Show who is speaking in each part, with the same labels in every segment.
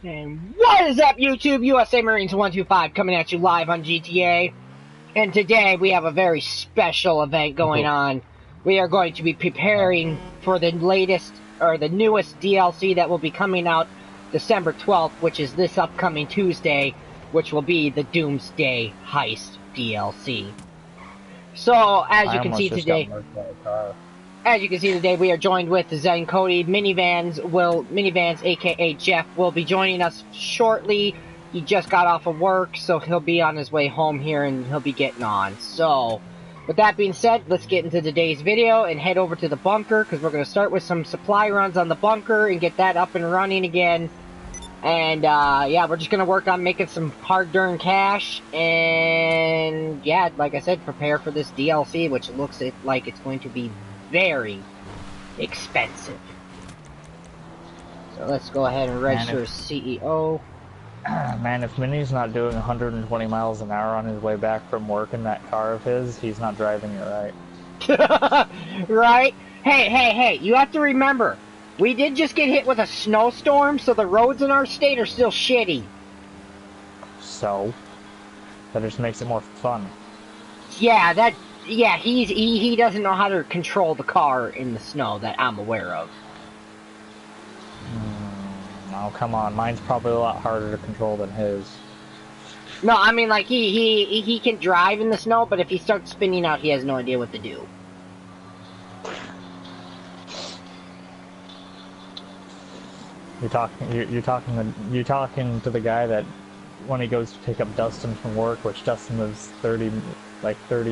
Speaker 1: And what is up, YouTube? USA Marines 125 coming at you live on GTA. And today we have a very special event going on. We are going to be preparing for the latest, or the newest DLC that will be coming out December 12th, which is this upcoming Tuesday, which will be the Doomsday Heist DLC. So, as you can see today, we are joined with Zen Cody. Minivans, aka Jeff, will be joining us shortly. He just got off of work, so he'll be on his way home here and he'll be getting on. So, with that being said, let's get into today's video and head over to the bunker, because we're going to start with some supply runs on the bunker and get that up and running again. And, yeah, we're just going to work on making some hard-earned cash, and, yeah, like I said, prepare for this DLC, which looks like it's going to be very expensive. So let's go ahead and register as CEO.
Speaker 2: Man, if Minnie's not doing 120 miles an hour on his way back from work in that car of his, he's not driving it right.
Speaker 1: Right? Hey, you have to remember, we did just get hit with a snowstorm, so the roads in our state are still shitty.
Speaker 2: So? That just makes it more fun.
Speaker 1: Yeah, he doesn't know how to control the car in the snow that I'm aware of.
Speaker 2: Oh, come on. Mine's probably a lot harder to control than his.
Speaker 1: No, I mean, like, he can drive in the snow, but if he starts spinning out, he has no idea what to do.
Speaker 2: You're talking to the guy that when he goes to pick up Dustin from work, which Dustin lives 30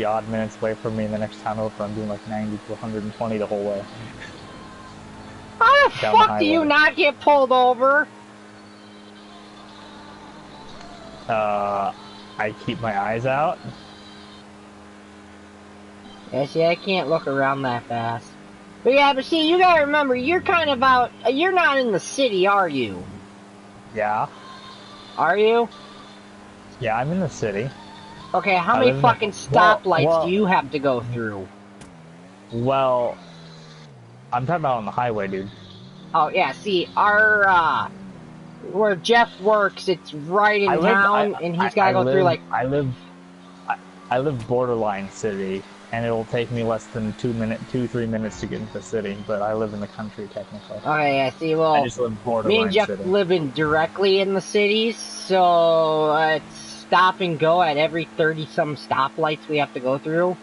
Speaker 2: odd minutes away from me, and the next time over I'm doing like 90 to 120 the whole way.
Speaker 1: How the fuck do you not get pulled over?
Speaker 2: I keep my eyes out.
Speaker 1: Yeah, see, I can't look around that fast. But yeah, but see, you gotta remember, you're kind of out, you're not in the city, are you?
Speaker 2: Yeah.
Speaker 1: Are you?
Speaker 2: Yeah, I'm in the city.
Speaker 1: Okay, how many fucking stoplights do you have to go through?
Speaker 2: Well, I'm talking about on the highway, dude.
Speaker 1: Oh, yeah, see, our, where Jeff works, it's right in town, and he's gotta go through, like...
Speaker 2: I live borderline city, and it'll take me less than 2-3 minutes to get into the city, but I live in the country, technically.
Speaker 1: Okay, yeah, see, well,
Speaker 2: I just live borderline
Speaker 1: me and Jeff
Speaker 2: city.
Speaker 1: live directly in the cities, so it's stop and go at every 30-some stoplights we have to go through.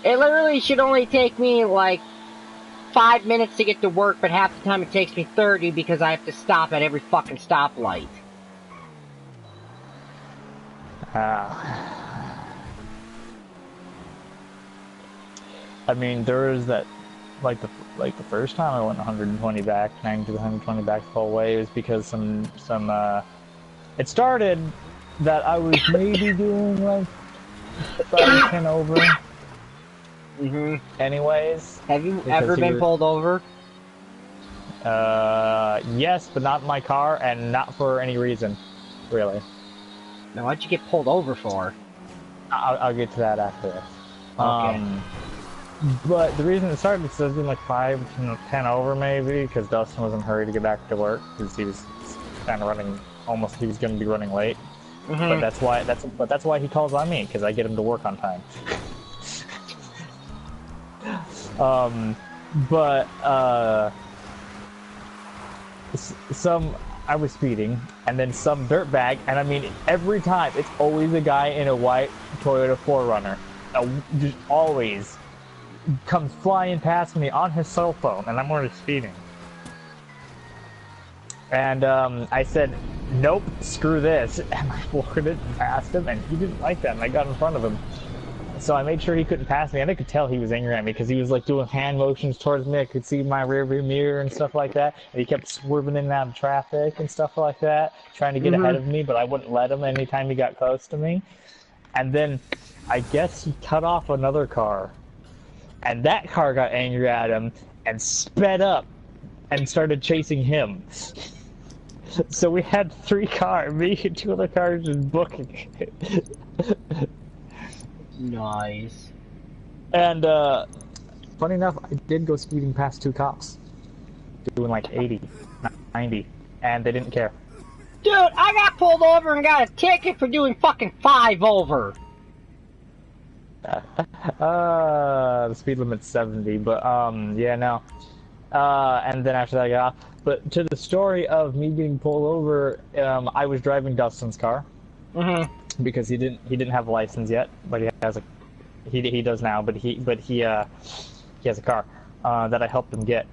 Speaker 1: It literally should only take me, like, 5 minutes to get to work, but half the time it takes me 30 because I have to stop at every fucking stoplight.
Speaker 2: I mean, there is that, like the first time I went 120 back, 90 to 120 back the whole way, it was because it started that I was maybe doing like 10 over. Anyways.
Speaker 1: Have you ever been pulled over?
Speaker 2: Yes, but not in my car, and not for any reason, really.
Speaker 1: Now, what'd you get pulled over for?
Speaker 2: I'll get to that after this.
Speaker 1: Okay.
Speaker 2: But the reason it started is I was doing like 10 over maybe, because Dustin was in a hurry to get back to work, because he was kind of running, he was going to be running late. But that's why he calls on me, because I get him to work on time. I was speeding, and then some dirtbag, and I mean, every time, it's always a guy in a white Toyota 4Runner. Just always comes flying past me on his cell phone, and I'm already speeding. And, I said, nope, screw this, and I forwarded it past him, and he didn't like that, and I got in front of him. So I made sure he couldn't pass me, and I could tell he was angry at me, because he was, like, doing hand motions towards me. I could see my rearview mirror and stuff like that, and he kept swerving in and out of traffic and stuff like that, trying to get ahead of me, but I wouldn't let him anytime he got close to me. And then, I guess he cut off another car, and that car got angry at him, and sped up, and started chasing him. So we had 3 cars, me and 2 other cars just booking it.
Speaker 1: Nice.
Speaker 2: And, funny enough, I did go speeding past 2 cops. Doing like 80, 90, and they didn't care.
Speaker 1: Dude, I got pulled over and got a ticket for doing fucking 5 over.
Speaker 2: The speed limit's 70, but yeah, no. And then after that I got off. But to the story of me getting pulled over, I was driving Dustin's car.
Speaker 1: Mm-hmm.
Speaker 2: Because he didn't have a license yet, but he has a he does now, but he has a car that I helped him get.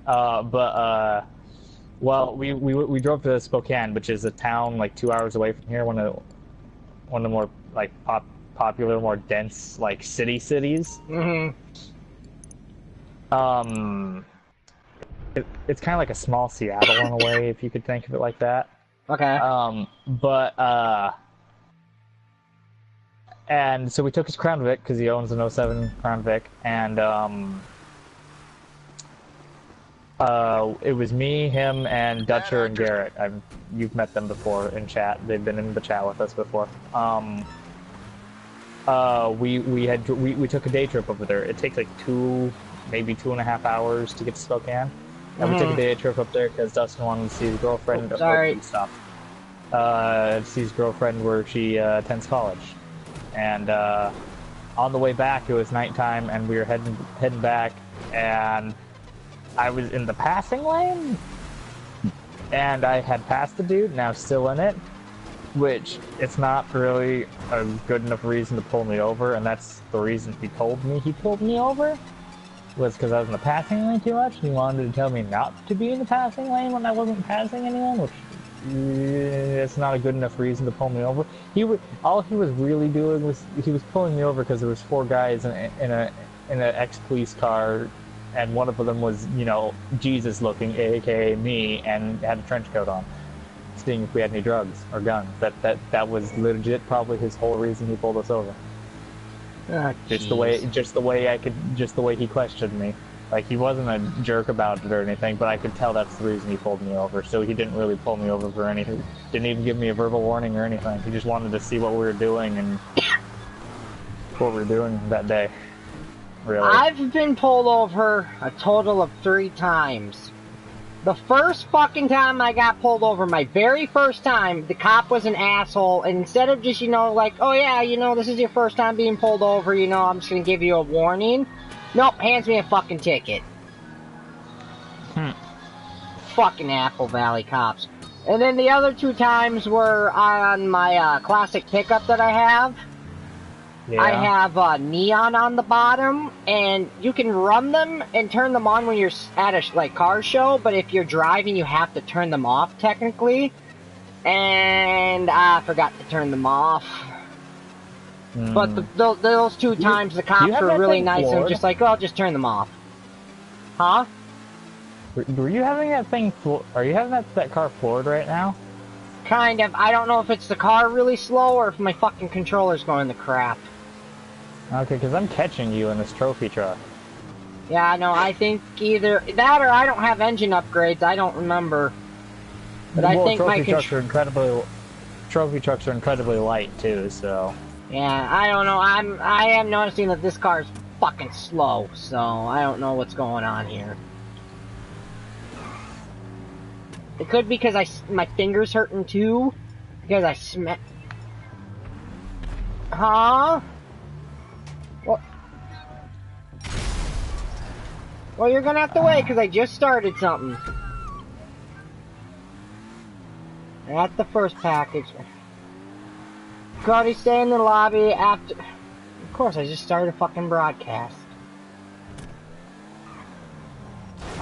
Speaker 2: Well, we drove to Spokane, which is a town like 2 hours away from here, one of the more like popular, more dense like cities.
Speaker 1: Mm-hmm.
Speaker 2: It's kind of like a small Seattle in a way, if you could think of it like that.
Speaker 1: Okay.
Speaker 2: And so we took his Crown Vic because he owns an '07 Crown Vic, and it was me, him, and Dutcher and Garrett. You've met them before in chat. They've been in the chat with us before. We took a day trip over there. It takes like maybe 2.5 hours to get to Spokane. And we took a day trip up there because Dustin wanted to see his girlfriend.
Speaker 1: Sorry.
Speaker 2: See his girlfriend where she attends college. And on the way back, it was nighttime, and we were heading back, and I was in the passing lane, and I had passed the dude, and I was still in it, which it's not really a good enough reason to pull me over, and that's the reason he told me he pulled me over, was because I was in the passing lane too much, and he wanted to tell me not to be in the passing lane when I wasn't passing anyone, which it's not a good enough reason to pull me over. All he was really doing was he was pulling me over because there was 4 guys in an ex-police car, and one of them was, you know, Jesus looking, aka me, and had a trench coat on, seeing if we had any drugs or guns. That was legit probably his whole reason he pulled us over. Just the way he questioned me. Like, he wasn't a jerk about it or anything, but I could tell that's the reason he pulled me over. So he didn't really pull me over for anything. Didn't even give me a verbal warning or anything. He just wanted to see what we were doing and what we were doing that day. Really.
Speaker 1: I've been pulled over a total of 3 times. The first fucking time I got pulled over, my very first time, the cop was an asshole, and instead of just, you know, like, oh yeah, you know, this is your first time being pulled over, you know, I'm just gonna give you a warning. Nope, hands me a fucking ticket. Fucking Apple Valley cops. And then the other 2 times were on my classic pickup that I have. Yeah. I have neon on the bottom, and you can run them and turn them on when you're at a car show, but if you're driving, you have to turn them off technically. And I forgot to turn them off. But those 2 times, the cops were really nice and just like, oh, just turn them off. Huh?
Speaker 2: Were you having that thing? Are you having that car floored right now?
Speaker 1: Kind of. I don't know if it's the car really slow or if my fucking controller's going to crap.
Speaker 2: Okay, because I'm catching you in this trophy truck.
Speaker 1: Yeah, no, I think either that or I don't have engine upgrades. I don't remember. But well, I think
Speaker 2: trophy trucks are incredibly light too, so.
Speaker 1: Yeah, I don't know. I am noticing that this car is fucking slow, so I don't know what's going on here. It could be because my finger's hurting too, because I smacked. Huh? What? Well, you're gonna have to wait because I just started something. That's the first package. Cody, stay in the lobby after... Of course, I just started a fucking broadcast.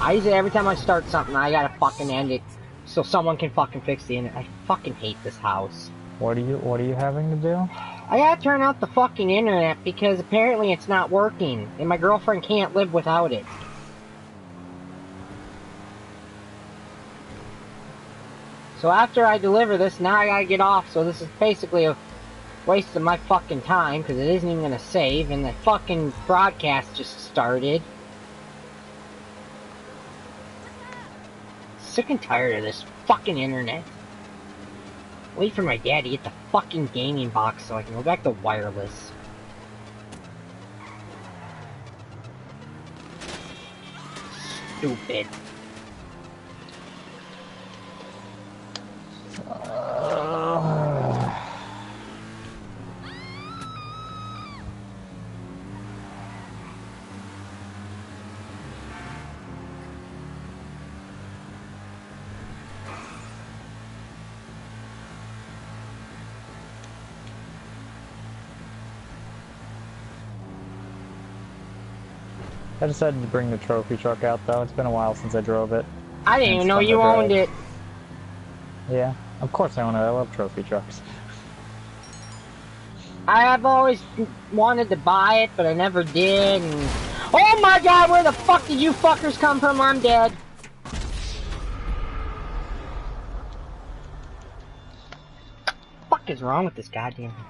Speaker 1: Every time I start something, I gotta fucking end it so someone can fucking fix the internet. I fucking hate this house.
Speaker 2: What are you having to do?
Speaker 1: I gotta turn out the fucking internet because apparently it's not working, and my girlfriend can't live without it. So after I deliver this, now I gotta get off, so this is basically a waste of my fucking time, because it isn't even gonna save, and the fucking broadcast just started. Sick and tired of this fucking internet. Wait for my dad to get the fucking gaming box so I can go back to wireless. Stupid.
Speaker 2: I decided to bring the trophy truck out, though. It's been a while since I drove it.
Speaker 1: I didn't
Speaker 2: And
Speaker 1: even
Speaker 2: it's
Speaker 1: know
Speaker 2: fun to
Speaker 1: you owned
Speaker 2: drive.
Speaker 1: it.
Speaker 2: Yeah, of course I own it. I love trophy trucks.
Speaker 1: I have always wanted to buy it, but I never did. And oh my god, where the fuck did you fuckers come from? I'm dead. What the fuck is wrong with this goddamn thing?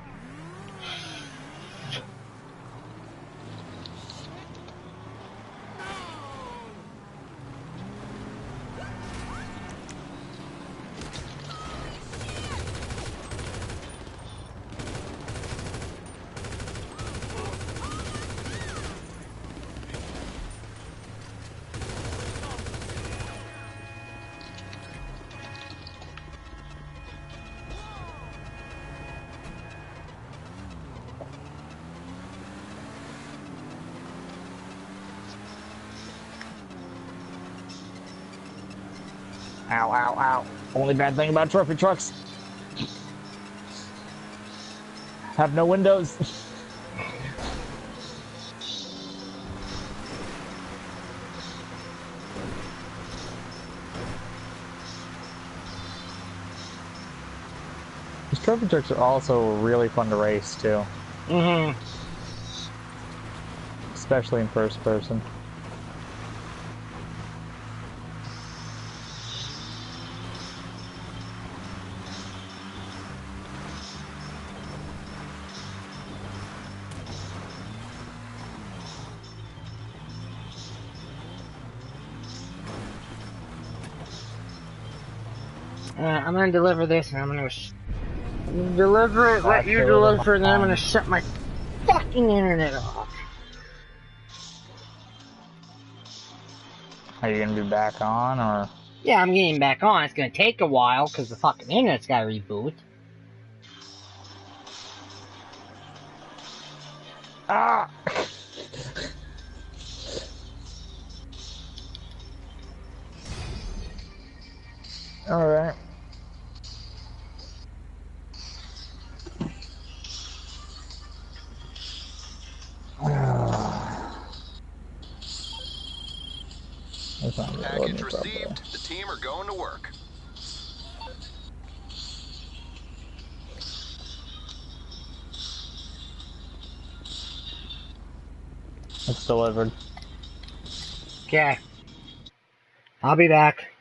Speaker 2: Ow, ow, ow. Only bad thing about trophy trucks. Have no windows. These trophy trucks are also really fun to race, too.
Speaker 1: Mm-hmm.
Speaker 2: Especially in first person.
Speaker 1: I'm gonna deliver this, and I'm gonna deliver it, let you deliver, and then I'm gonna shut my fucking internet off.
Speaker 2: Are you gonna be back on, or?
Speaker 1: Yeah, I'm getting back on. It's gonna take a while, because the fucking internet's gotta reboot.
Speaker 2: Ah! Alright.
Speaker 3: Package received. The team are going to work.
Speaker 2: It's delivered.
Speaker 1: Okay. I'll be back.